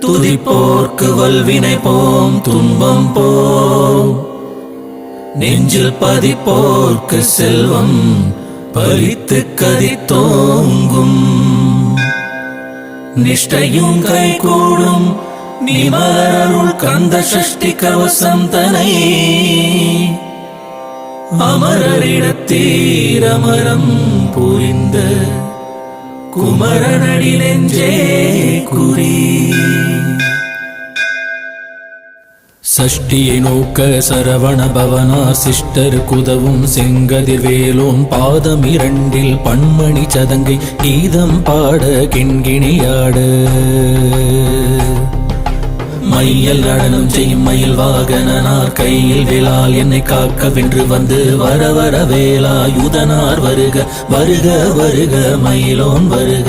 துதிப்போர்க்கு வல்வினை போம் துன்பம் போம், நெஞ்சில் பதிப்போர்க்கு செல்வம் பலித்து கதித்தோங்கும். நிஷ்டையும் கைகூடும் நீ மலரருள் கந்த சஷ்டி கவசம் தனை, அமரரிடத்தீரமரம் புரிந்த குமரனடி நெஞ்சே குறி. சஷ்டியை நோக்க சரவண பவனார் சிஷ்டர் குதவும் செங்கதிர் வேலோன் பாதம் இரண்டில் பன்மணி சதங்கை கீதம் பாட கிண்கிணியாட, மையல் நடனம் செய்யும் மயில் வாகனார் கையில் வேளால் என்னை காக்க வென்று வந்து வர வர வேலாயுதனார் வருக வருக வருக மயிலோன் வருக.